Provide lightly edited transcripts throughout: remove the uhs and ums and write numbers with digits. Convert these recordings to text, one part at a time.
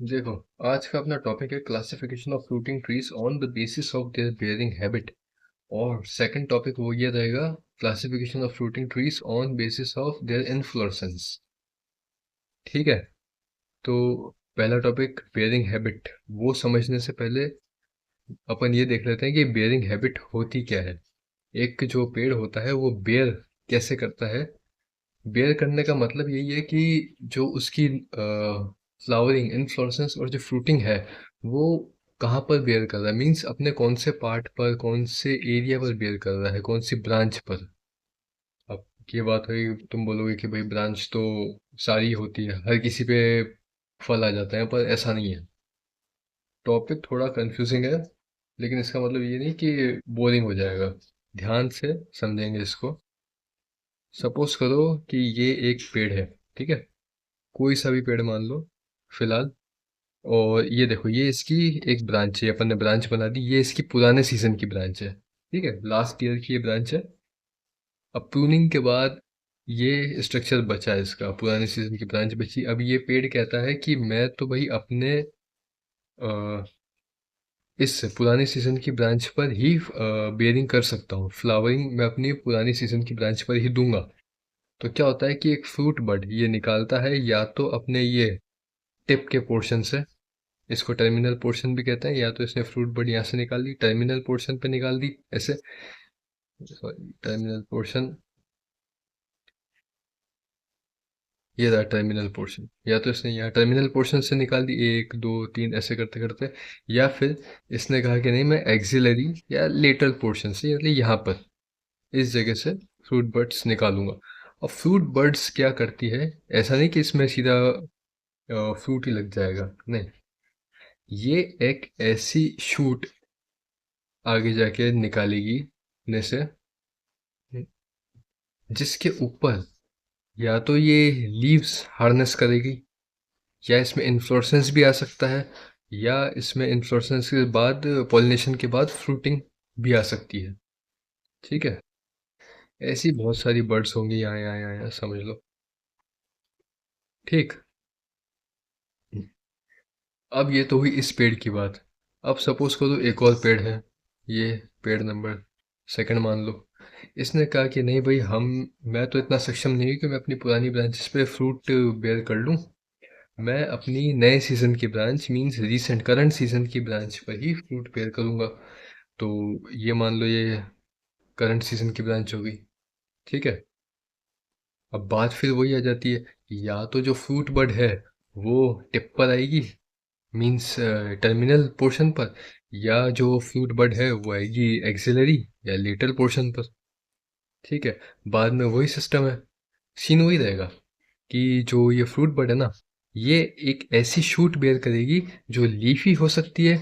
देखो, आज का अपना टॉपिक है classification of fruiting trees on the basis of their bearing habit. और सेकंड टॉपिक वो ये रहेगा, classification of fruiting trees on basis of their inflorescence. ठीक है। तो पहला टॉपिक बेयरिंग हैबिट, वो समझने से पहले अपन ये देख लेते हैं कि बेयरिंग हैबिट होती क्या है। एक जो पेड़ होता है वो बेयर कैसे करता है। बेयर करने का मतलब यही है कि जो उसकी फ्लावरिंग इन्फ्लोरेसेंस और जो फ्रूटिंग है वो कहाँ पर बेयर कर रहा है, मीन्स अपने कौन से पार्ट पर, कौन से एरिया पर बेयर कर रहा है, कौन सी ब्रांच पर। अब ये बात हुई, तुम बोलोगे कि भाई ब्रांच तो सारी होती है, हर किसी पे फल आ जाता है, पर ऐसा नहीं है। टॉपिक थोड़ा कंफ्यूजिंग है, लेकिन इसका मतलब ये नहीं कि बोरिंग हो जाएगा। ध्यान से समझेंगे इसको। सपोज करो कि ये एक पेड़ है, ठीक है, कोई सा भी पेड़ मान लो फिलहाल। और ये देखो, ये इसकी एक ब्रांच है, अपन ने ब्रांच बना दी, ये इसकी पुराने सीजन की ब्रांच है। ठीक है, लास्ट ईयर की ये ब्रांच है। अब प्रूनिंग के बाद ये स्ट्रक्चर बचा है, इसका पुराने सीजन की ब्रांच बची। अब ये पेड़ कहता है कि मैं तो भाई अपने अ, इस पुराने सीजन की ब्रांच पर ही बेयरिंग कर सकता हूँ, फ्लावरिंग मैं अपनी पुरानी सीजन की ब्रांच पर ही दूंगा। तो क्या होता है कि एक फ्रूट बड ये निकालता है, या तो अपने ये टिप के पोर्शन से, इसको टर्मिनल पोर्शन भी कहते हैं, या तो इसने फ्रूट बड यहाँ से निकाल दी, टर्मिनल पोर्शन पे निकाल दी ऐसे, सॉरी टर्मिनल पोर्शन, ये रहा टर्मिनल पोर्शन। या तो इसने यहाँ टर्मिनल पोर्शन से निकाल दी, एक दो तीन ऐसे करते करते, या फिर इसने कहा कि नहीं मैं एक्सिलरी या लेटरल पोर्शन से, मतलब यहाँ पर इस जगह से फ्रूट बर्ड्स निकालूंगा। और फ्रूट बर्ड्स क्या करती है, ऐसा नहीं कि इसमें सीधा फ्रूट ही लग जाएगा, नहीं। ये एक ऐसी शूट आगे जाके निकालेगी अपने से, जिसके ऊपर या तो ये लीव्स हार्नेस करेगी, या इसमें इन्फ्लोरेसेंस भी आ सकता है, या इसमें इन्फ्लोरेसेंस के बाद, पॉलिनेशन के बाद फ्रूटिंग भी आ सकती है। ठीक है, ऐसी बहुत सारी बर्ड्स होंगी यहाँ यहाँ यहाँ यहाँ, समझ लो। ठीक। अब ये तो हुई इस पेड़ की बात। अब सपोज करो एक और पेड़ है, ये पेड़ नंबर सेकंड मान लो। इसने कहा कि नहीं भाई, मैं तो इतना सक्षम नहीं हूँ कि मैं अपनी पुरानी ब्रांचेस पे फ्रूट बेयर कर लूँ। मैं अपनी नए सीजन की branch, means recent current season की ब्रांच पर ही फ्रूट बेयर करूँगा। तो ये मान लो ये करंट सीजन की ब्रांच होगी। ठीक है। अब बात फिर वही आ जाती है, या तो जो फ्रूट बड है वो टिप पर आएगी, मींस टर्मिनल पोर्शन पर, या जो फ्रूट बड है वो आएगी एक्सिलरी या लेटरल पोर्शन पर। ठीक है। बाद में वही सिस्टम है, सीन वही रहेगा कि जो ये फ्रूट बड है ना, ये एक ऐसी शूट बेयर करेगी जो लीफी हो सकती है,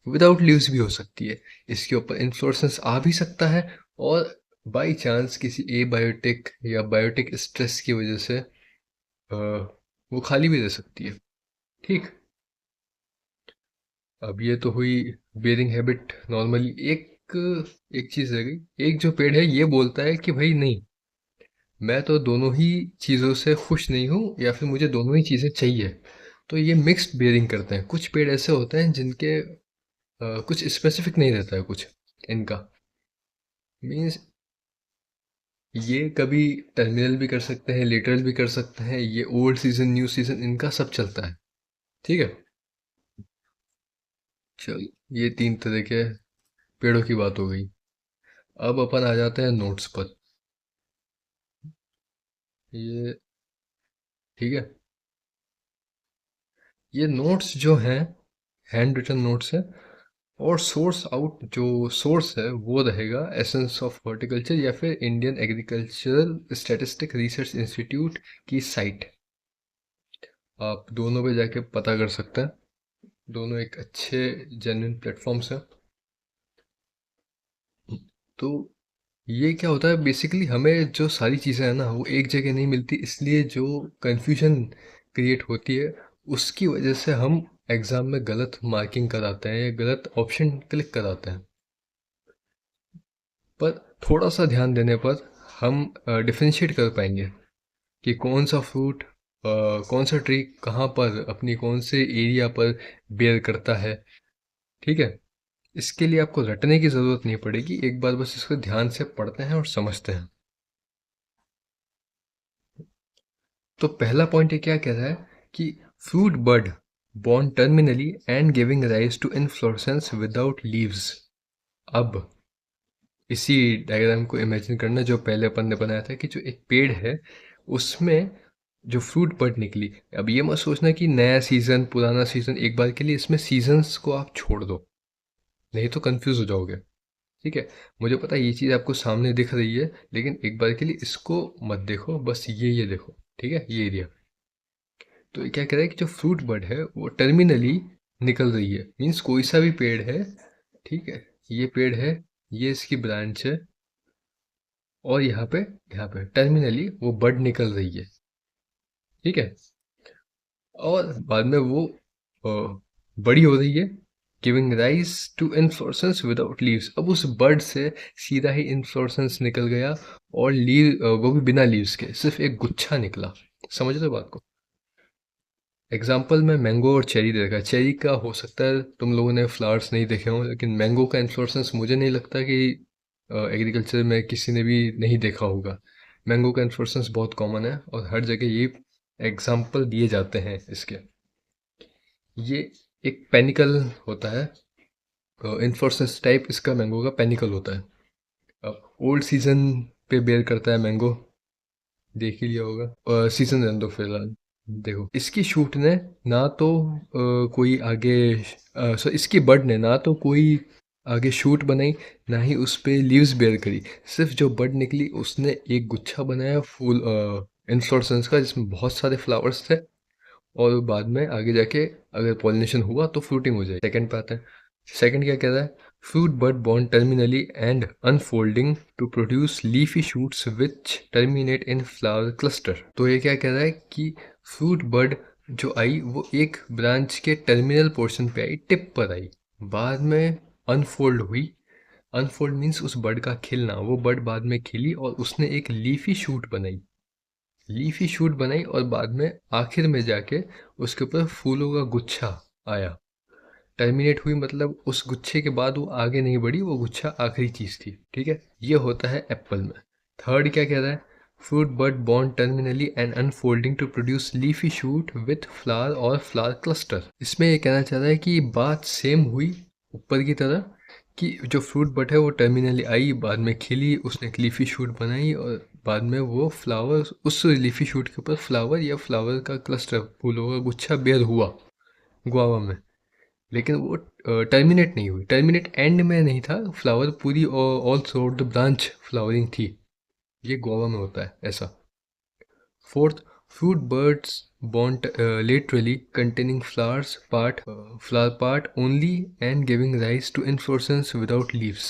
विदाउट लीव्स भी हो सकती है। इसके ऊपर इन्फ्लोरेसेंस आ भी सकता है, और बाई चांस किसी ए बायोटिक या बायोटिक स्ट्रेस की वजह से वो खाली भी रह सकती है। ठीक। अब ये तो हुई बेयरिंग हैबिट नॉर्मली। एक एक चीज रह गई, एक जो पेड़ है ये बोलता है कि भाई नहीं, मैं तो दोनों ही चीज़ों से खुश नहीं हूँ, या फिर मुझे दोनों ही चीज़ें चाहिए। तो ये मिक्स्ड बेयरिंग करते हैं। कुछ पेड़ ऐसे होते हैं जिनके कुछ स्पेसिफिक नहीं रहता है कुछ इनका, मीन्स ये कभी टर्मिनल भी कर सकते हैं, लेटरल भी कर सकते हैं, ये ओल्ड सीजन न्यू सीजन इनका सब चलता है। ठीक है। चल, ये तीन तरह के पेड़ों की बात हो गई। अब अपन आ जाते हैं नोट्स पर। ये ठीक है। ये नोट्स जो हैं, हैंड रिटन नोट्स है। और सोर्स आउट, जो सोर्स है वो रहेगा एसेंस ऑफ हॉर्टिकल्चर या फिर Indian agricultural statistic research institute की साइट। आप दोनों पे जाके पता कर सकते हैं, दोनों एक अच्छे जेन्युइन प्लेटफॉर्म्स हैं। तो ये क्या होता है बेसिकली, हमें जो सारी चीज़ें हैं ना वो एक जगह नहीं मिलती, इसलिए जो कन्फ्यूजन क्रिएट होती है उसकी वजह से हम एग्ज़ाम में गलत मार्किंग कराते हैं या गलत ऑप्शन क्लिक कराते हैं। पर थोड़ा सा ध्यान देने पर हम डिफरेंशिएट कर पाएंगे कि कौन सा फ्रूट कौन सा ट्री कहाँ पर अपनी कौन से एरिया पर बेयर करता है। ठीक है, इसके लिए आपको रटने की ज़रूरत नहीं पड़ेगी, एक बार बस इसको ध्यान से पढ़ते हैं और समझते हैं। तो पहला पॉइंट ये क्या कह रहा है कि fruit bud born terminally and giving rise to inflorescence without leaves। अब इसी डायग्राम को इमेजिन करना जो पहले अपन ने बनाया था कि जो एक पेड़ है उसमें जो फ्रूट बड निकली। अब ये मत सोचना कि नया सीजन पुराना सीजन, एक बार के लिए इसमें सीजन्स को आप छोड़ दो, नहीं तो कंफ्यूज हो जाओगे। ठीक है, मुझे पता है ये चीज़ आपको सामने दिख रही है, लेकिन एक बार के लिए इसको मत देखो, बस ये देखो। ठीक है, ये एरिया। तो ये क्या कह रहा है कि जो फ्रूट बड है वो टर्मिनली निकल रही है, मीन्स कोई सा भी पेड़ है। ठीक है, ये पेड़ है, ये इसकी ब्रांच है, और यहाँ पे टर्मिनली वो बड निकल रही है। ठीक है, और बाद में वो बड़ी हो रही है, giving rise to inflorescence without leaves. अब उस बर्ड से सीधा ही इन्फ्लोरेसेंस निकल गया, और लीव वो भी बिना लीव्स के, सिर्फ एक गुच्छा निकला। समझ रहे हो बात को। एग्जाम्पल में मैंगो और चेरी देखा, चेरी का हो सकता है तुम लोगों ने फ्लावर्स नहीं देखे हों, लेकिन मैंगो का इन्फ्लोरेसेंस मुझे नहीं लगता कि एग्रीकल्चर में किसी ने भी नहीं देखा होगा। मैंगो का इन्फ्लोरेसेंस बहुत कॉमन है और हर जगह ये एग्जाम्पल दिए जाते हैं इसके। ये एक पेनिकल होता है, इन्फ्लोरेसेंस टाइप इसका मैंगो का पेनिकल होता है। अब ओल्ड सीजन पे बेयर करता है मैंगो, देख ही लिया होगा। सीजन रहने दो फिलहाल। देखो इसकी शूट ने ना तो कोई आगे सो इसकी बड ने ना तो कोई आगे शूट बनाई, ना ही उस पे लीव्स बेयर करी। सिर्फ जो बड निकली उसने एक गुच्छा बनाया फूल इन्फ्लोरेसेंस का, जिसमें बहुत सारे फ्लावर्स थे, और बाद में आगे जाके अगर पॉलिनेशन हुआ तो फ्रूटिंग हो जाए। सेकंड पे आता है। सेकंड क्या कह रहा है, fruit bud born terminally and unfolding to produce leafy shoots which terminate in flower cluster। तो ये क्या कह रहा है कि फ्रूट बड जो आई वो एक ब्रांच के टर्मिनल पोर्शन पे आई, टिप पर आई, बाद में अनफोल्ड हुई। अनफोल्ड मीन्स उस बड का खिलना, वो बड बाद में खिली और उसने एक लीफी शूट बनाई। लीफी शूट बनाई और बाद में आखिर में जाके उसके ऊपर फूलों का गुच्छा आया। टर्मिनेट हुई मतलब उस गुच्छे के बाद वो आगे नहीं बढ़ी, वो गुच्छा आखिरी चीज थी। ठीक है, ये होता है एप्पल में। थर्ड क्या कह रहा है, fruit bud born terminally and unfolding to produce leafy shoot with flower और फ्लावर क्लस्टर। इसमें ये कहना चाह रहा है कि बात सेम हुई ऊपर की तरह, कि जो फ्रूट बड है वो टर्मिनली आई, बाद में खिली, उसने एक लीफी शूट बनाई, और बाद में वो फ्लावर, उस लीफी शूट के ऊपर फ्लावर या फ्लावर का क्लस्टर, फूलों का गुच्छा बेयर हुआ गुआवा में। लेकिन वो टर्मिनेट नहीं हुई, टर्मिनेट एंड में नहीं था, फ्लावर पूरी all through the branch flowering थी। ये गोवा में होता है ऐसा। Fourth, fruit birds born laterally containing flower part only and giving rise to inflorescence without leaves।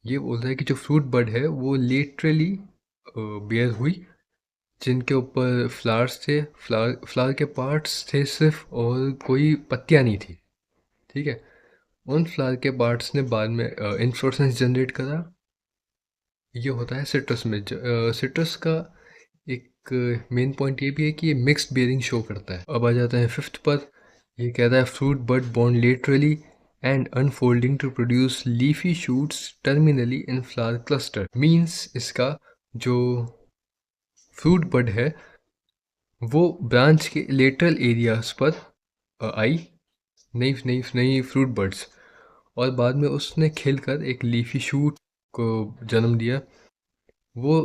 ये बोल रहा है कि जो फ्रूट बर्ड है वो लेटरली बेयर हुई, जिनके ऊपर फ्लावर्स थे, फ्लावर के पार्ट्स थे सिर्फ, और कोई पत्तियां नहीं थी। ठीक है, उन फ्लावर के पार्ट्स ने बाद में इन्फ्लोरेसेंस जनरेट करा। ये होता है सिट्रस में। सिट्रस का एक मेन पॉइंट ये भी है कि ये मिक्स्ड बेयरिंग शो करता है। अब आ जाता है फिफ्थ पर। ये कहता है fruit bud born laterally and unfolding to produce leafy shoots terminally in flower cluster. Means इसका जो फ्रूट बड है वो ब्रांच के लेटरल एरियाज पर आई, नई नई नई फ्रूट बड्स, और बाद में उसने खिलकर एक लीफी शूट को जन्म दिया। वो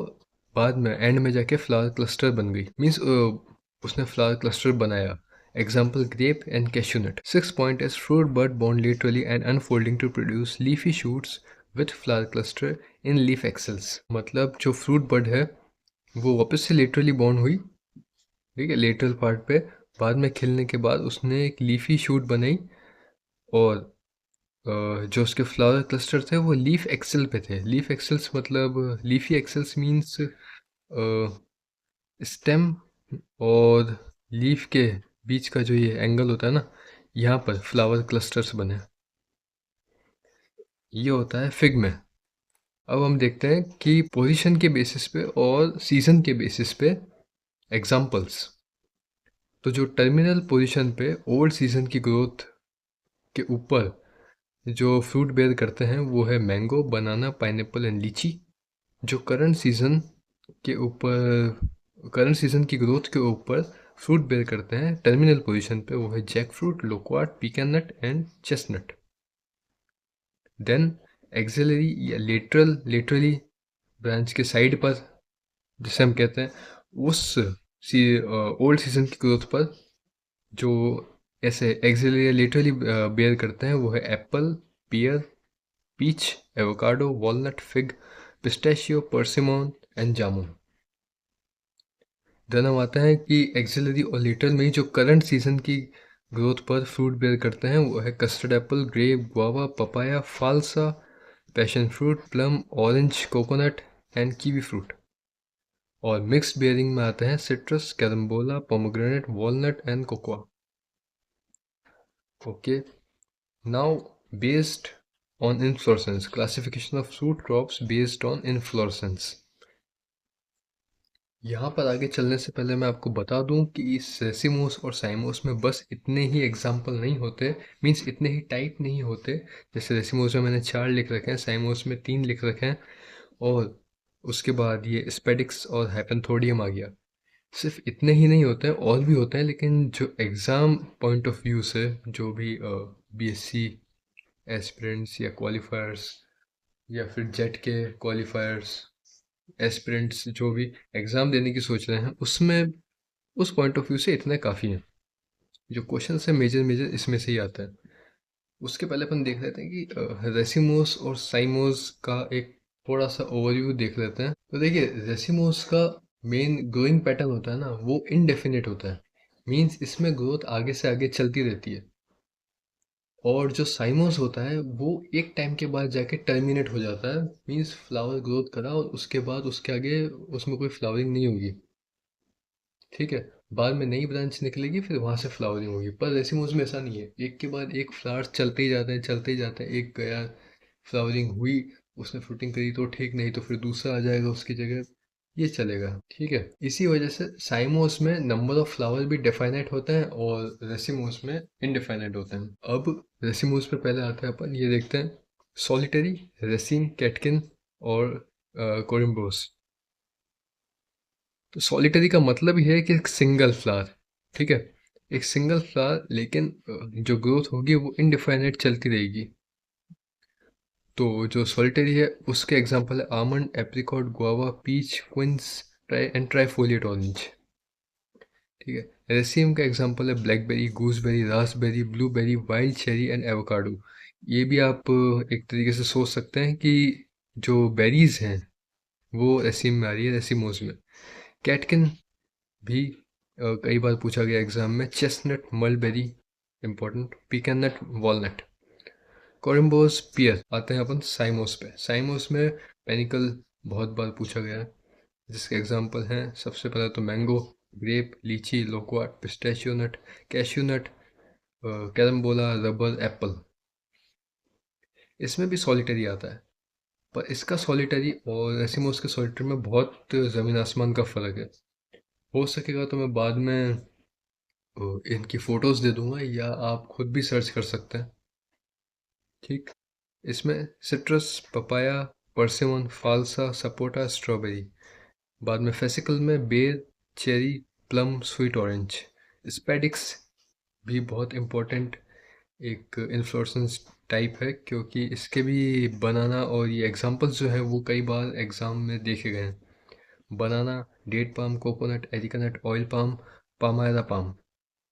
बाद में एंड में जाके फ्लावर क्लस्टर बन गई, मीन्स उसने फ्लावर क्लस्टर बनाया। Example grape and cashew nut. Six point is fruit bud born laterally and unfolding to produce leafy shoots with flower cluster in leaf axils. मतलब जो फ्रूट बड है वो वापस से लेटरली बॉर्न हुई, ठीक है, लेटरल पार्ट पे, बाद में खिलने के बाद उसने एक लीफी शूट बनाई, और जो उसके फ्लावर क्लस्टर थे वो लीफ एक्सेल पे थे। लीफ एक्सेल्स मतलब लीफी एक्सेल्स मीन्स स्टेम और लीफ के बीच का जो ये एंगल होता है ना, यहाँ पर फ्लावर क्लस्टर्स बने। ये होता है फिग में। अब हम देखते हैं कि पोजीशन के बेसिस पे और सीजन के बेसिस पे एग्जाम्पल्स। तो जो टर्मिनल पोजीशन पे ओल्ड सीजन की ग्रोथ के ऊपर जो फ्रूट बेयर करते हैं वो है मैंगो, बनाना, पाइनएप्पल एंड लीची। जो करंट सीजन की ग्रोथ के ऊपर फ्रूट बेयर करते हैं टर्मिनल पोजीशन पे वो है jackfruit, loquat, pecan nut and chestnut. Then axillary या लेटरली ब्रांच के साइड पर, जिसे हम कहते हैं उस ओल्ड सीजन की ग्रोथ पर जो ऐसे एक्सिलरी या लेटरली बेयर करते हैं वो है apple, pear, peach, avocado, walnut, fig, pistachio, persimmon and jamun. Then हम आते हैं कि एक्सिलरी और लेटर में जो करंट सीजन की ग्रोथ पर फ्रूट बेयर करते हैं वो है custard apple, grape, guava, papaya, phalsa, passion fruit, plum, orange, coconut and kiwi fruit. और मिक्स्ड बेयरिंग में आते हैं citrus, carambola, pomegranate, walnut and cocoa. Okay, now based on inflorescence, classification of fruit crops based on inflorescence। यहाँ पर आगे चलने से पहले मैं आपको बता दूं कि इस रेसिमोस और साइमोस में बस इतने ही एग्जाम्पल नहीं होते, मीन्स इतने ही टाइप नहीं होते। जैसे रेसिमोस में मैंने 4 लिख रखे हैं, साइमोस में 3 लिख रखे हैं, और उसके बाद ये स्पेडिक्स और हाइपेंथोडियम आ गया। सिर्फ इतने ही नहीं होते हैं, और भी होते हैं, लेकिन जो एग्ज़ाम पॉइंट ऑफ व्यू से जो भी बीएससी एस्पिरेंट्स या क्वालिफायर्स या फिर जेट के क्वालिफायर्स एस्पिरेंट्स जो भी एग्ज़ाम देने की सोच रहे हैं उसमें उस पॉइंट ऑफ व्यू से इतने काफ़ी हैं। जो क्वेश्चन है मेजर इसमें से ही आता है। उसके पहले अपन देख लेते हैं कि रेसिमोस और साइमोस का एक थोड़ा सा ओवरव्यू देख लेते हैं। तो देखिए, रेसिमोस का मेन ग्रोइंग पैटर्न होता है ना, वो इनडेफिनेट होता है, मीन्स इसमें ग्रोथ आगे से आगे चलती रहती है। और जो साइमोस होता है वो एक टाइम के बाद जाके टर्मिनेट हो जाता है, मीन्स फ्लावर ग्रोथ करा और उसके बाद उसके आगे उसमें कोई फ्लावरिंग नहीं होगी। ठीक है, बाद में नई ब्रांच निकलेगी, फिर वहां से फ्लावरिंग होगी। पर रेसिमोस में ऐसा नहीं है, एक के बाद एक फ्लावर्स चलते ही जाते हैं, चलते ही जाते हैं। एक गया, फ्लावरिंग हुई, उसने फ्रूटिंग करी तो ठीक, नहीं तो फिर दूसरा आ जाएगा उसकी जगह, ये चलेगा। ठीक है, इसी वजह से साइमोस में नंबर ऑफ फ्लावर भी डेफाइनाइट होते हैं और रेसिमोस में इनडेफाइनाइट होते हैं। अब रेसिमोस पे पहले आता है, अपन ये देखते हैं सॉलिटरी, रेसिन, कैटकिन और कोरिम्बोस। तो सॉलिटरी का मतलब ही है कि एक सिंगल फ्लावर। ठीक है, एक सिंगल फ्लावर, लेकिन जो ग्रोथ होगी वो इनडिफाइनेट चलती रहेगी। तो जो सॉलिटरी है उसके एग्जांपल है almond, apricot, guava, peach, quince and trifoliate orange. ठीक है, रेसिम का एग्जांपल है blackberry, gooseberry, raspberry, blueberry, wild cherry and avocado. ये भी आप एक तरीके से सोच सकते हैं कि जो बेरीज हैं वो रेसिम में आ रही है, रेसिमोस में। कैटकिन भी कई बार पूछा गया एग्जाम में, चेस्टनट, मलबेरी इंपॉर्टेंट, पीकन नट, वॉलनट। कोरिम्बोस, पियर। आते हैं अपन साइमोस पे। साइमोस में पेनिकल बहुत बार पूछा गया है, जिसके एग्जाम्पल हैं सबसे पहले तो mango, grape, lychee, loquat, pistachio nut, cashew nut, carambola, rubber, apple. इसमें भी सॉलिटरी आता है, पर इसका सॉलिटरी और रेसिमोस के सॉलिटरी में बहुत ज़मीन आसमान का फ़र्क है। हो सकेगा तो मैं बाद में इनकी फ़ोटोज़ दे दूंगा, या आप खुद भी सर्च कर सकते हैं। ठीक, इसमें सिट्रस, पपाया, परसिमन, फाल्सा, सपोटा, स्ट्रॉबेरी। बाद में फेसिकल में बेर, cherry, plum, sweet orange. Spadix भी बहुत इम्पोर्टेंट एक इन्फ्लोरेसेंस टाइप है, क्योंकि इसके भी बनाना और ये एग्जांपल्स जो है वो कई बार एग्ज़ाम में देखे गए हैं। Banana, date palm, coconut, areca nut, oil palm, palmyra palm.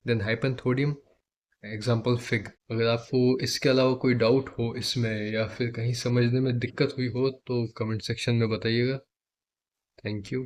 Then hypanthodium, example fig. अगर आपको इसके अलावा कोई डाउट हो इसमें या फिर कहीं समझने में दिक्कत हुई हो तो कमेंट सेक्शन में बताइएगा। Thank you.